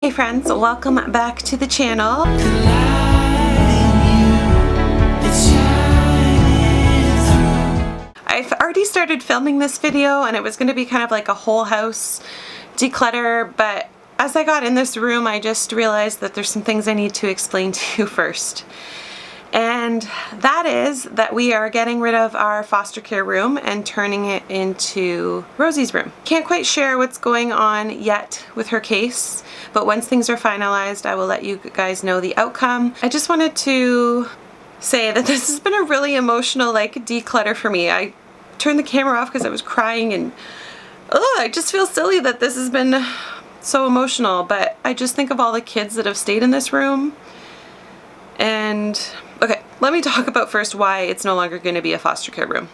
Hey friends, welcome back to the channel. I've already started filming this video and it was going to be kind of like a whole house declutter, but as I got in this room I just realized that there's some things I need to explain to you first. And that is that we are getting rid of our foster care room and turning it into Rosie's room. Can't quite share what's going on yet with her case, but once things are finalized, I will let you guys know the outcome. I just wanted to say that this has been a really emotional declutter for me. I turned the camera off because I was crying and I just feel silly that this has been so emotional, but I just think of all the kids that have stayed in this room. And okay, let me talk about first why it's no longer going to be a foster care room.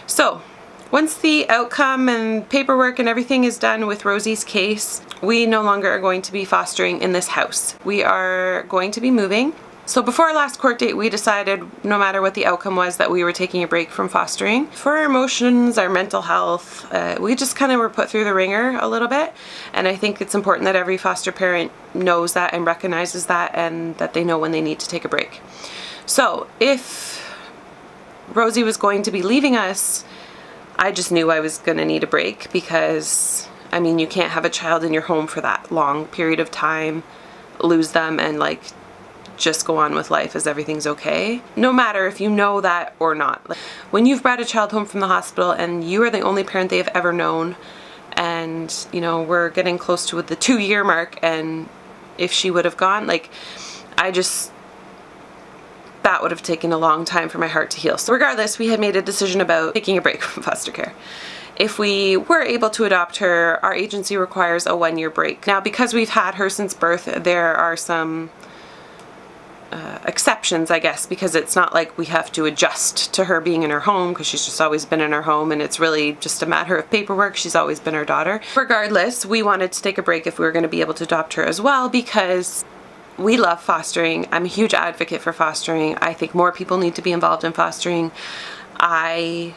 So once the outcome and paperwork and everything is done with Rosie's case, we no longer are going to be fostering in this house. We are going to be moving. So before our last court date, we decided no matter what the outcome was that we were taking a break from fostering. For our emotions, our mental health, we just kind of were put through the ringer a little bit. And I think it's important that every foster parent knows that and recognizes that, and that they know when they need to take a break. So if Rosie was going to be leaving us, I just knew I was going to need a break because, I mean, you can't have a child in your home for that long period of time, lose them, and just go on with life as everything's okay. No matter if you know that or not. When you've brought a child home from the hospital and you are the only parent they've ever known, and we're getting close to the 2-year mark, and if she would have gone, that would have taken a long time for my heart to heal. So regardless, we had made a decision about taking a break from foster care. If we were able to adopt her, our agency requires a 1-year break. Now, because we've had her since birth, there are some exceptions, I guess, because it's not like we have to adjust to her being in her home, because she's just always been in her home and it's really just a matter of paperwork. She's always been our daughter. Regardless, we wanted to take a break if we were going to be able to adopt her as well, because we love fostering. I'm a huge advocate for fostering. I think more people need to be involved in fostering. I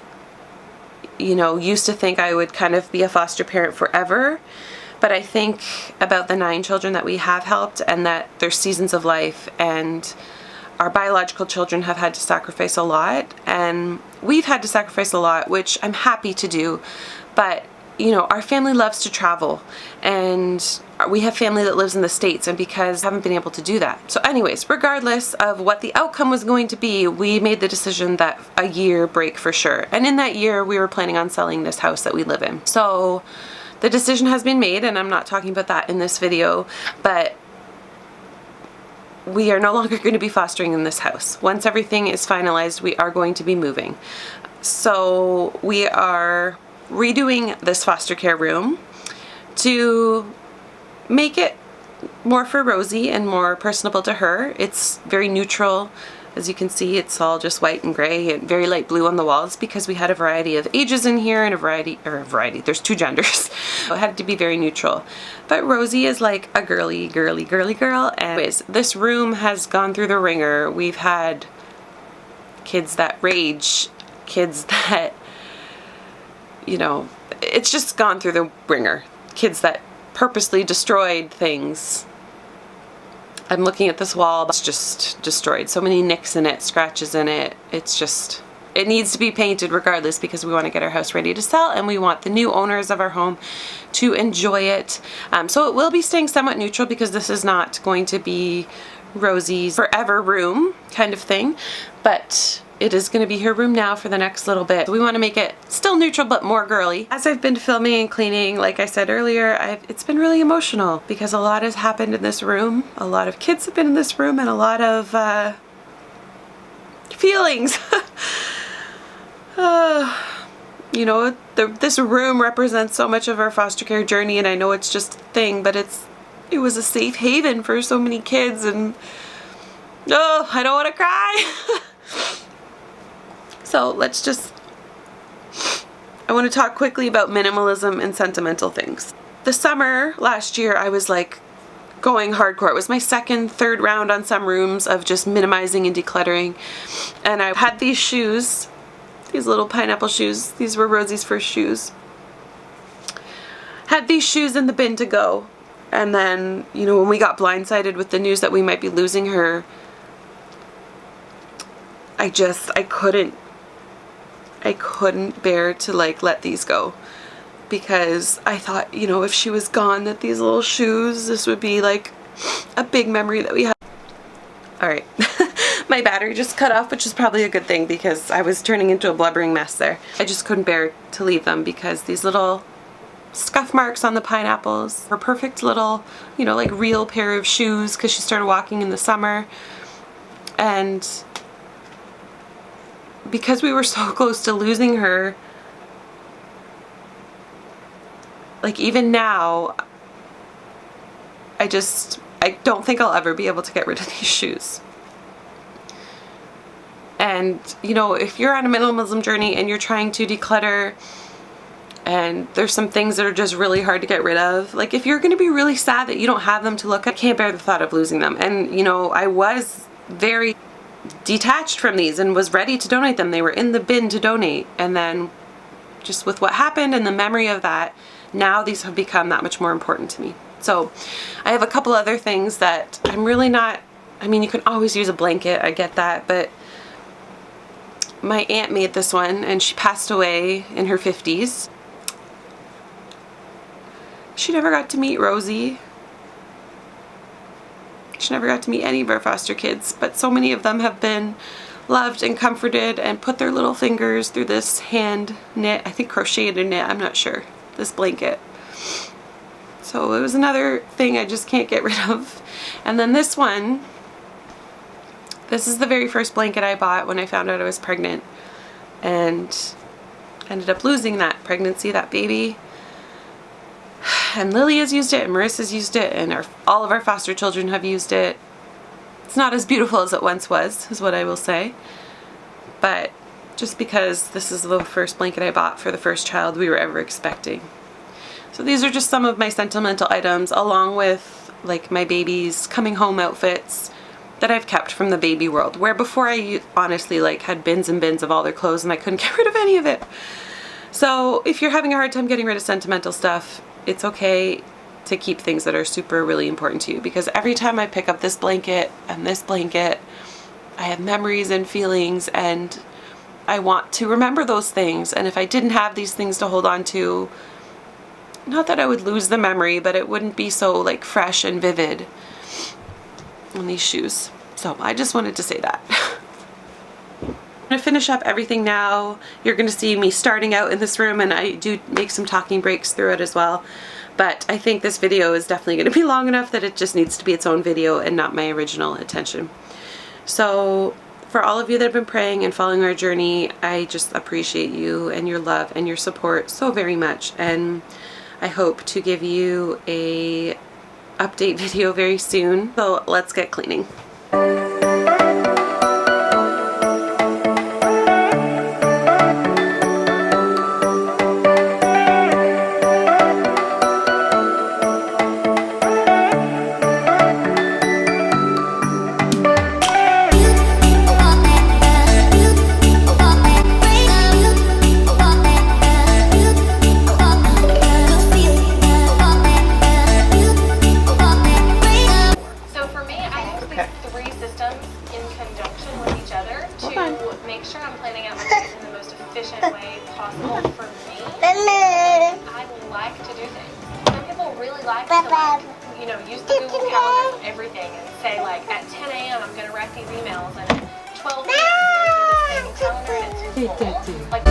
used to think I would kind of be a foster parent forever, but I think about the 9 children that we have helped, and that there's seasons of life, and our biological children have had to sacrifice a lot, and we've had to sacrifice a lot, which I'm happy to do. But our family loves to travel, and we have family that lives in the States, and because I haven't been able to do that. So anyways, regardless of what the outcome was going to be, we made the decision that a year break for sure. And in that year, we were planning on selling this house that we live in. So the decision has been made, and I'm not talking about that in this video, but we are no longer going to be fostering in this house. Once everything is finalized, we are going to be moving. So we are redoing this foster care room to make it more for Rosie and more personable to her. It's very neutral. As you can see, it's all just white and gray and very light blue on the walls, because we had a variety of ages in here and a variety, there's 2 genders. So it had to be very neutral. But Rosie is like a girly girl. Anyways, this room has gone through the ringer. We've had kids that rage, kids that, it's just gone through the ringer. Kids that purposely destroyed things. I'm looking at this wall, it's just destroyed. So many nicks in it, scratches in it. It needs to be painted regardless, because we want to get our house ready to sell, and we want the new owners of our home to enjoy it. So it will be staying somewhat neutral, because this is not going to be Rosie's forever room kind of thing, but it is going to be her room now for the next little bit. We want to make it still neutral but more girly. As I've been filming and cleaning, like I said earlier, it's been really emotional, because a lot has happened in this room. A lot of kids have been in this room, and a lot of feelings. This room represents so much of our foster care journey, and I know it's just a thing, but it was a safe haven for so many kids, and I don't want to cry. So I want to talk quickly about minimalism and sentimental things. The summer last year, I was going hardcore. It was my 2nd, 3rd round on some rooms of just minimizing and decluttering. And I had these shoes, these little pineapple shoes. These were Rosie's first shoes. Had these shoes in the bin to go. And then, you know, when we got blindsided with the news that we might be losing her, I couldn't bear to like let these go, because I thought, you know, if she was gone, that these little shoes, this would be like a big memory that we have. All right. My battery just cut off, which is probably a good thing because I was turning into a blubbering mess there. I just couldn't bear to leave them because these little scuff marks on the pineapples were perfect little, you know, like real pair of shoes, because she started walking in the summer. And because we were so close to losing her, like even now, I don't think I'll ever be able to get rid of these shoes. And, you know, if you're on a minimalism journey and you're trying to declutter and there's some things that are just really hard to get rid of, like if you're going to be really sad that you don't have them to look at, I can't bear the thought of losing them. And, you know, I was very detached from these and was ready to donate them. They were in the bin to donate. And then just with what happened and the memory of that, now these have become that much more important to me. So I have a couple other things that I'm really not, I mean, you can always use a blanket, I get that, but my aunt made this one and she passed away in her 50s. She never got to meet Rosie. She never got to meet any of our foster kids, but so many of them have been loved and comforted and put their little fingers through this hand knit, I think crocheted knit, I'm not sure, this blanket. So it was another thing I just can't get rid of. And then this one, this is the very first blanket I bought when I found out I was pregnant and ended up losing that pregnancy, that baby. And Lily has used it, and Marissa's used it, and all of our foster children have used it. It's not as beautiful as it once was, is what I will say. But just because this is the first blanket I bought for the first child we were ever expecting. So these are just some of my sentimental items, along with like my baby's coming home outfits that I've kept from the baby world, where before I honestly like had bins and bins of all their clothes and I couldn't get rid of any of it. So if you're having a hard time getting rid of sentimental stuff, it's okay to keep things that are super really important to you, because every time I pick up this blanket and this blanket, I have memories and feelings and I want to remember those things. And if I didn't have these things to hold on to, not that I would lose the memory, but it wouldn't be so like fresh and vivid on these shoes. So I just wanted to say that. I'm going to finish up everything now. You're going to see me starting out in this room, and I do make some talking breaks through it as well. But I think this video is definitely going to be long enough that it just needs to be its own video and not my original intention. So for all of you that have been praying and following our journey, I just appreciate you and your love and your support so very much. And I hope to give you a update video very soon. So let's get cleaning. You know, use the Google Calendar for everything and say like at 10 a.m. I'm going to write these emails, and at 12 p.m. I'm going to do the same calendar, and it's full. Like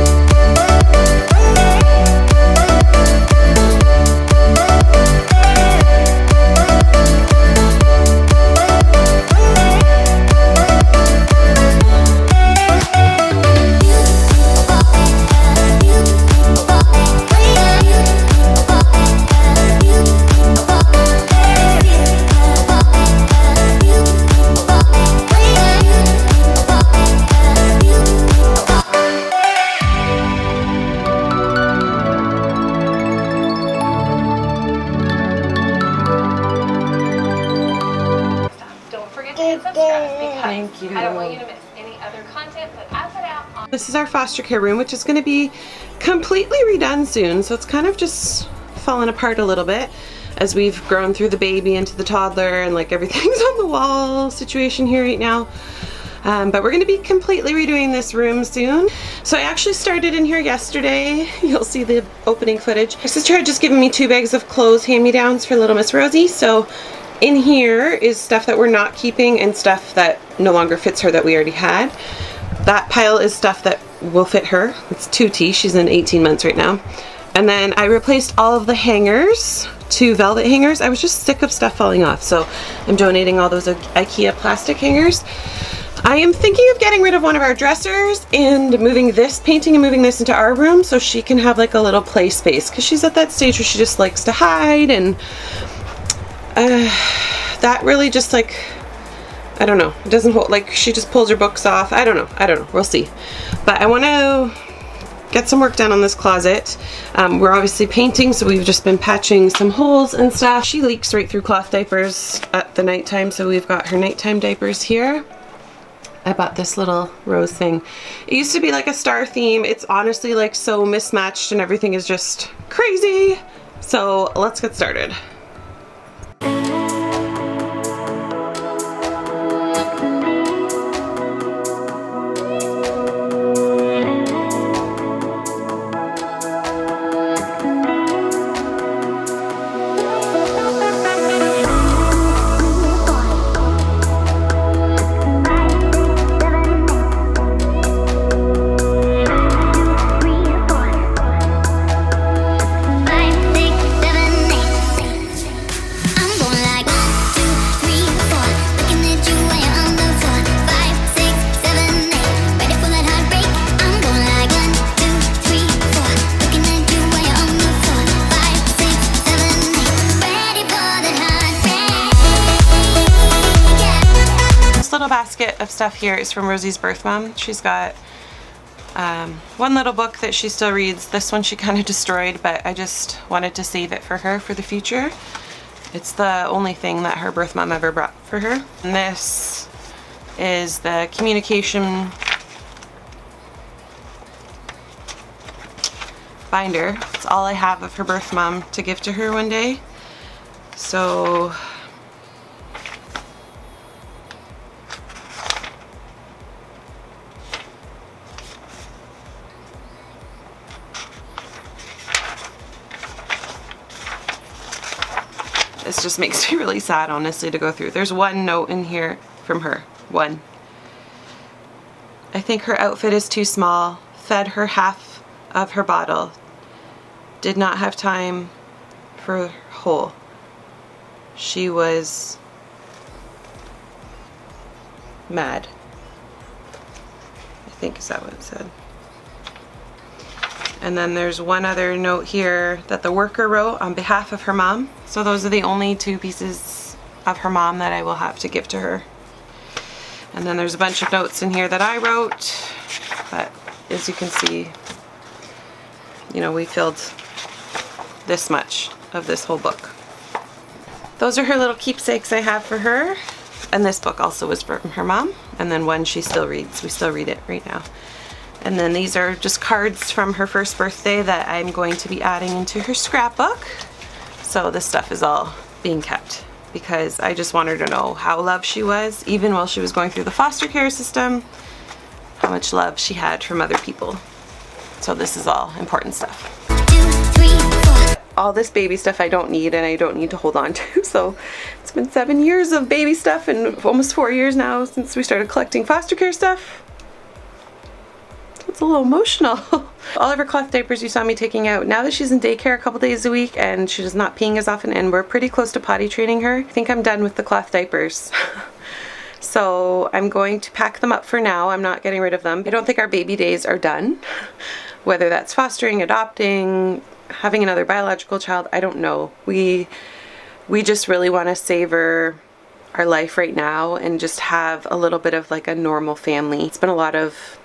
Thank you. I don't want you to miss any other content that I put out on. This is our foster care room, which is going to be completely redone soon, so it's kind of just fallen apart a little bit. as we've grown through the baby into the toddler, and like everything's on the wall situation here right now. But we're going to be completely redoing this room soon. So I actually started in here yesterday. You'll see the opening footage. My sister had just given me 2 bags of clothes hand-me-downs for little Miss Rosie. So in here is stuff that we're not keeping and stuff that no longer fits her that we already had. That pile is stuff that will fit her. It's 2T. She's in 18 months right now. And then I replaced all of the hangers to velvet hangers. I was just sick of stuff falling off. So I'm donating all those IKEA plastic hangers. I am thinking of getting rid of one of our dressers and moving this, painting and moving this into our room so she can have like a little play space, because she's at that stage where she just likes to hide, and that really just like, I don't know, it doesn't hold, like she just pulls her books off. I don't know, we'll see. But I want to get some work done on this closet. We're obviously painting, so we've just been patching some holes and stuff. She leaks right through cloth diapers at the nighttime, so we've got her nighttime diapers here. I bought this little rose thing. It used to be like a star theme. It's honestly like so mismatched and everything is just crazy. So let's get started. Basket of stuff here is from Rosie's birth mom. She's got one little book that she still reads. This one she kind of destroyed, but I just wanted to save it for her for the future. It's the only thing that her birth mom ever brought for her. And this is the communication binder. It's all I have of her birth mom to give to her one day. So this just makes me really sad, honestly, to go through. There's one note in here from her. One. I think her outfit is too small. Fed her half of her bottle. Did not have time for whole. She was mad. I think is that what it said. And then there's one other note here that the worker wrote on behalf of her mom. So those are the only 2 pieces of her mom that I will have to give to her. And then there's a bunch of notes in here that I wrote, but as you can see, you know, we filled this much of this whole book. Those are her little keepsakes I have for her. And this book also was from her mom. And then one she still reads. We still read it right now. And then these are just cards from her first birthday that I'm going to be adding into her scrapbook. So this stuff is all being kept because I just want her to know how loved she was, even while she was going through the foster care system, how much love she had from other people. So this is all important stuff. 2, 3, 4. All this baby stuff I don't need, and I don't need to hold on to. So it's been 7 years of baby stuff and almost 4 years now since we started collecting foster care stuff. It's a little emotional. All of her cloth diapers you saw me taking out. Now that she's in daycare a couple days a week and she's not peeing as often and we're pretty close to potty training her, I think I'm done with the cloth diapers. So I'm going to pack them up for now. I'm not getting rid of them. I don't think our baby days are done. Whether that's fostering, adopting, having another biological child, I don't know. We just really want to savor our life right now and just have a little bit of like a normal family. It's been a lot of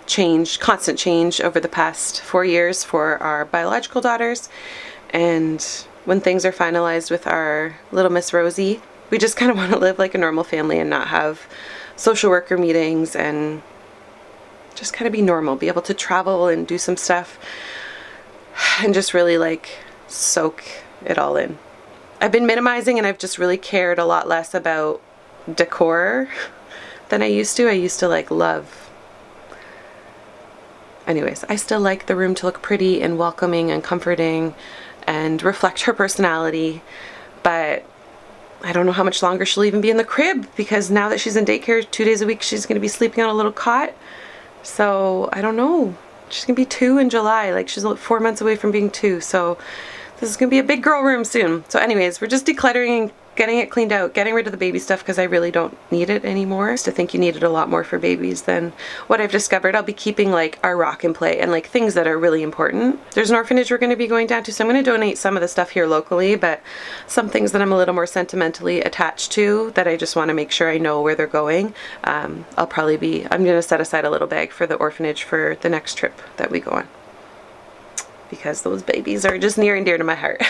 change, constant change over the past 4 years for our biological daughters, and when things are finalized with our little Miss Rosie, we just kind of want to live like a normal family and not have social worker meetings and just kind of be normal, be able to travel and do some stuff and just really like soak it all in. I've been minimizing, and I've just really cared a lot less about decor than I used to. I used to like love... Anyways, I still like the room to look pretty and welcoming and comforting and reflect her personality, but I don't know how much longer she'll even be in the crib, because now that she's in daycare 2 days a week, she's going to be sleeping on a little cot. So I don't know. She's going to be 2 in July. Like, she's 4 months away from being 2. So this is going to be a big girl room soon. So anyways, we're just decluttering and getting it cleaned out, getting rid of the baby stuff because I really don't need it anymore. I used to think you needed a lot more for babies than what I've discovered. I'll be keeping like our rock and play and like things that are really important. There's an orphanage we're going to be going down to, so I'm going to donate some of the stuff here locally, but some things that I'm a little more sentimentally attached to that I just want to make sure I know where they're going. I'm going to set aside a little bag for the orphanage for the next trip that we go on, because those babies are just near and dear to my heart.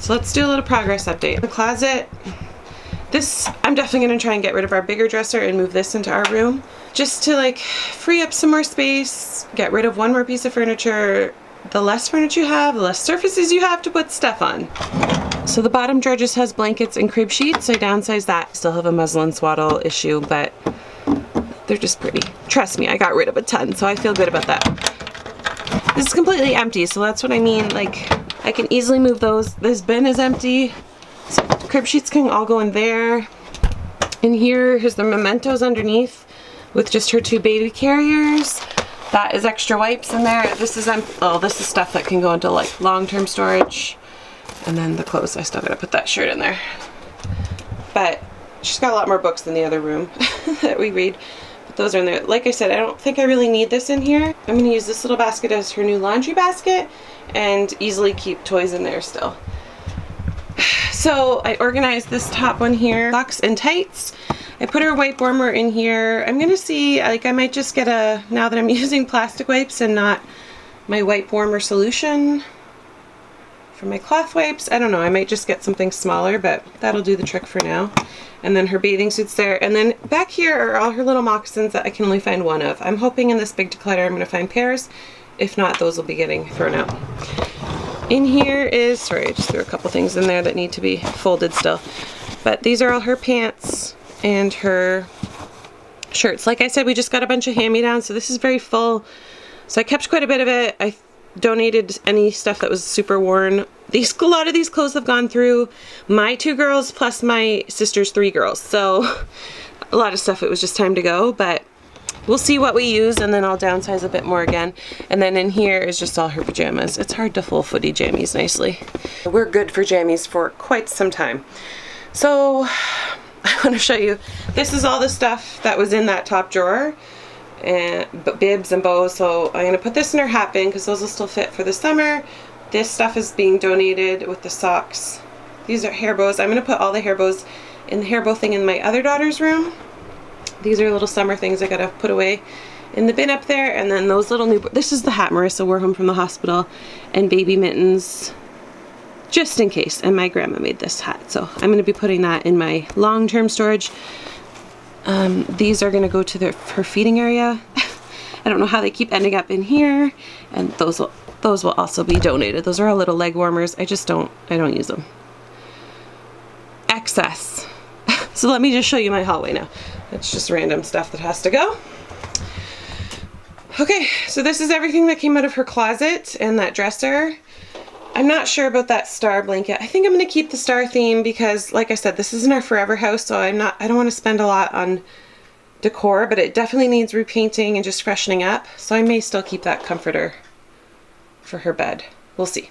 So let's do a little progress update. The closet, this, I'm definitely going to try and get rid of our bigger dresser and move this into our room, just to like free up some more space, get rid of one more piece of furniture. The less furniture you have, the less surfaces you have to put stuff on. So the bottom drawer just has blankets and crib sheets. I downsized that. Still have a muslin swaddle issue, but they're just pretty. Trust me, I got rid of a ton, so I feel good about that. This is completely empty, so that's what I mean. Like, I can easily move those. This bin is empty, so crib sheets can all go in there. In here, here's the mementos underneath with just her 2 baby carriers. That is extra wipes in there. This is this is stuff that can go into like long-term storage. And then the clothes, I still gotta put that shirt in there. But she's got a lot more books than the other room that we read. But those are in there. Like I said, I don't think I really need this in here. I'm gonna use this little basket as her new laundry basket and easily keep toys in there still. So I organized this top one here, socks and tights. I put her wipe warmer in here. I'm gonna see, like I might just get now that I'm using plastic wipes and not my wipe warmer solution for my cloth wipes. I don't know, I might just get something smaller, but that'll do the trick for now. And then her bathing suit's there. And then back here are all her little moccasins that I can only find one of. I'm hoping in this big declutter I'm gonna find pairs. If not, those will be getting thrown out. In here is, sorry, I just threw a couple things in there that need to be folded still. But these are all her pants and her shirts. Like I said, we just got a bunch of hand-me-downs, so this is very full. So I kept quite a bit of it. I donated any stuff that was super worn. A lot of these clothes have gone through my 2 girls plus my sister's 3 girls. So a lot of stuff, it was just time to go. But we'll see what we use, and then I'll downsize a bit more again. And then in here is just all her pajamas. It's hard to full footy jammies nicely. We're good for jammies for quite some time. So I want to show you, this is all the stuff that was in that top drawer, and bibs and bows. So I'm going to put this in her hat bin because those will still fit for the summer. This stuff is being donated with the socks. These are hair bows. I'm going to put all the hair bows in the hair bow thing in my other daughter's room. These are little summer things I gotta put away in the bin up there. And then those little new, this is the hat Marissa wore home from the hospital, and baby mittens just in case. And my grandma made this hat, so I'm gonna be putting that in my long-term storage. These are gonna go to her feeding area. I don't know how they keep ending up in here. And those will also be donated. Those are all little leg warmers. I don't use them. Excess. So let me just show you my hallway now. It's just random stuff that has to go. Okay, so this is everything that came out of her closet and that dresser. I'm not sure about that star blanket. I think I'm gonna keep the star theme because, like I said, this isn't our forever house, so I don't want to spend a lot on decor, but it definitely needs repainting and just freshening up. So I may still keep that comforter for her bed. We'll see.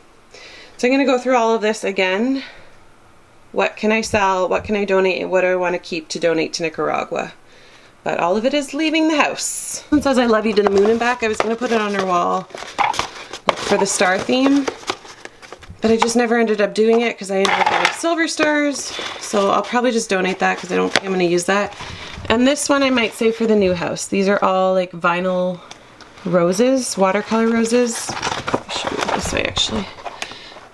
So I'm gonna go through all of this again. What can I sell? What can I donate? And what do I want to keep to donate to Nicaragua? But all of it is leaving the house. It says I love you to the moon and back. I was going to put it on her wall for the star theme, but I just never ended up doing it because I ended up getting silver stars. So I'll probably just donate that because I don't think I'm going to use that. And this one I might save for the new house. These are all like vinyl roses, watercolor roses. I'll show you this way actually.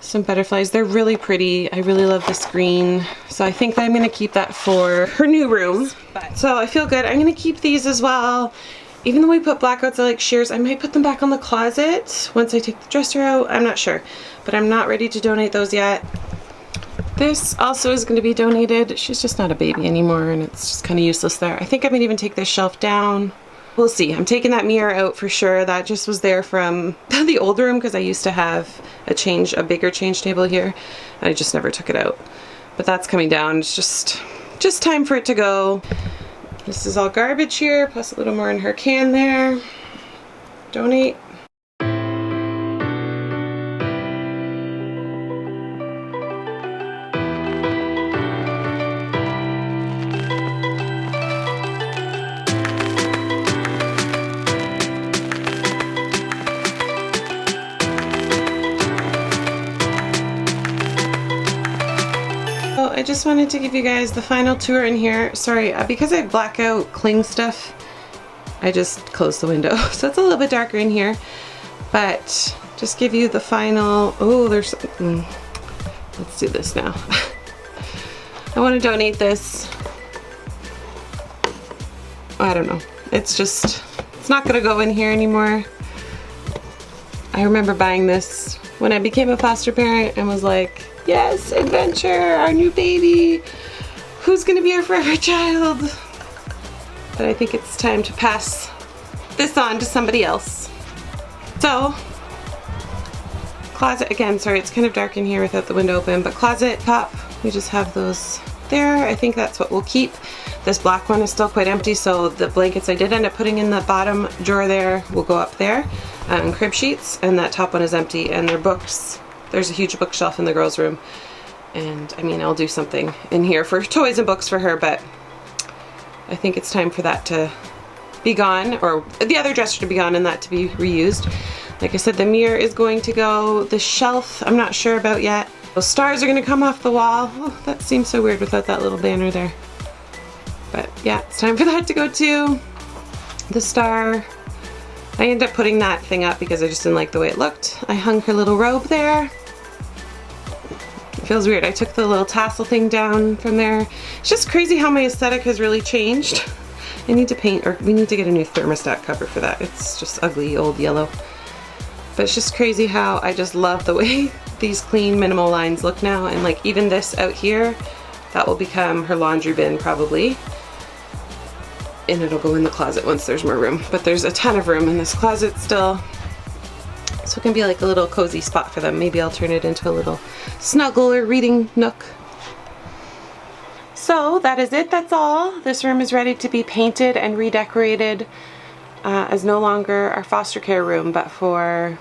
Some butterflies. They're really pretty. I really love this green. So I think that I'm going to keep that for her new room. So I feel good. I'm going to keep these as well. Even though we put blackouts, I like shears, I might put them back on the closet once I take the dresser out. I'm not sure. But I'm not ready to donate those yet. This also is going to be donated. She's just not a baby anymore and it's just kind of useless there. I think I might even take this shelf down. We'll see. I'm taking that mirror out for sure. That just was there from the old room because I used to have a bigger change table here. I just never took it out. But that's coming down. It's just time for it to go. This is all garbage here, plus a little more in her can there. Donate. I just wanted to give you guys the final tour in here. Sorry, because I black out cling stuff, I just closed the window. So it's a little bit darker in here, but just give you the final, oh, there's, let's do this now. I want to donate this. I don't know. It's not gonna go in here anymore. I remember buying this when I became a foster parent and was like, yes, adventure, our new baby. Who's gonna be our forever child? But I think it's time to pass this on to somebody else. So, closet, again, sorry, it's kind of dark in here without the window open, but closet top, we just have those there. I think that's what we'll keep. This black one is still quite empty, so the blankets I did end up putting in the bottom drawer there will go up there. Crib sheets, and that top one is empty, and their books. There's a huge bookshelf in the girls' room, and I mean, I'll do something in here for toys and books for her, but I think it's time for that to be gone, or the other dresser to be gone and that to be reused. Like I said, the mirror is going to go. The shelf, I'm not sure about yet. Those stars are going to come off the wall. Oh, that seems so weird without that little banner there. But yeah, it's time for that to go too. The star. I ended up putting that thing up because I just didn't like the way it looked. I hung her little robe there. It feels weird. I took the little tassel thing down from there. It's just crazy how my aesthetic has really changed. I need to paint, or we need to get a new thermostat cover for that. It's just ugly old yellow. But it's just crazy how I just love the way these clean minimal lines look now. And like even this out here, that will become her laundry bin probably. And it'll go in the closet once there's more room. But there's a ton of room in this closet still. So it can be like a little cozy spot for them. Maybe I'll turn it into a little snuggle or reading nook. So that is it, that's all. This room is ready to be painted and redecorated. as no longer our foster care room, but for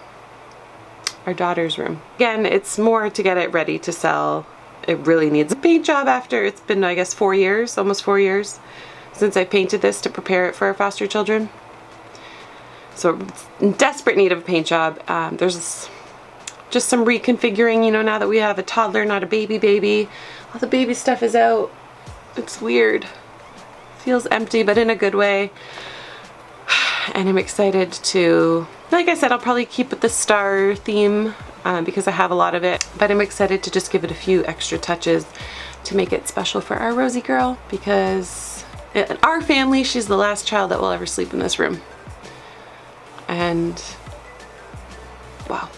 our daughter's room. Again, it's more to get it ready to sell. It really needs a paint job after it's been, I guess, 4 years, almost 4 years since I painted this to prepare it for our foster children. So it's in desperate need of a paint job. There's just some reconfiguring, you know, now that we have a toddler, not a baby. All the baby stuff is out. It's weird. Feels empty, but in a good way. And I'm excited to, like I said, I'll probably keep with the star theme because I have a lot of it, but I'm excited to just give it a few extra touches to make it special for our Rosie girl, because in our family, she's the last child that will ever sleep in this room. And wow.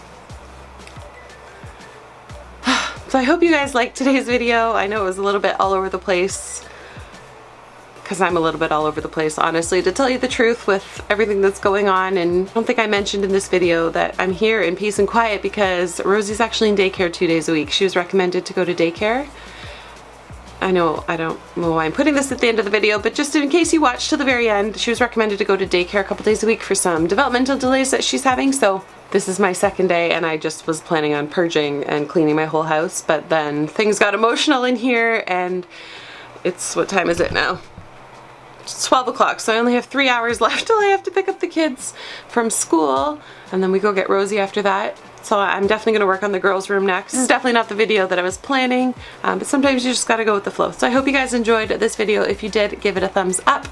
So I hope you guys liked today's video. I know it was a little bit all over the place, because I'm a little bit all over the place, honestly, to tell you the truth, with everything that's going on. And I don't think I mentioned in this video that I'm here in peace and quiet because Rosie's actually in daycare 2 days a week. She was recommended to go to daycare. I know I don't know why I'm putting this at the end of the video, but just in case you watched to the very end, she was recommended to go to daycare a couple days a week for some developmental delays that she's having. So this is my second day, and I just was planning on purging and cleaning my whole house, but then things got emotional in here, and it's, what time is it now? It's 12 o'clock, so I only have 3 hours left till I have to pick up the kids from school, and then we go get Rosie after that. So I'm definitely going to work on the girls' room next. This is definitely not the video that I was planning, but sometimes you just gotta go with the flow. So I hope you guys enjoyed this video. If you did, give it a thumbs up.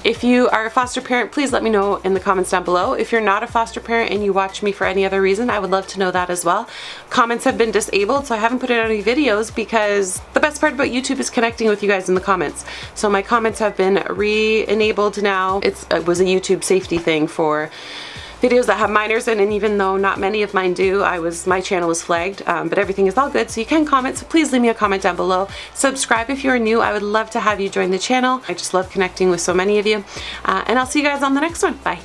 If you are a foster parent, please let me know in the comments down below. If you're not a foster parent and you watch me for any other reason, I would love to know that as well. Comments have been disabled, so I haven't put out any videos because the best part about YouTube is connecting with you guys in the comments. So my comments have been re-enabled now. It was a YouTube safety thing for videos that have minors in, and even though not many of mine do, my channel was flagged, but everything is all good, so you can comment, so please leave me a comment down below. Subscribe if you are new. I would love to have you join the channel. I just love connecting with so many of you, and I'll see you guys on the next one. Bye.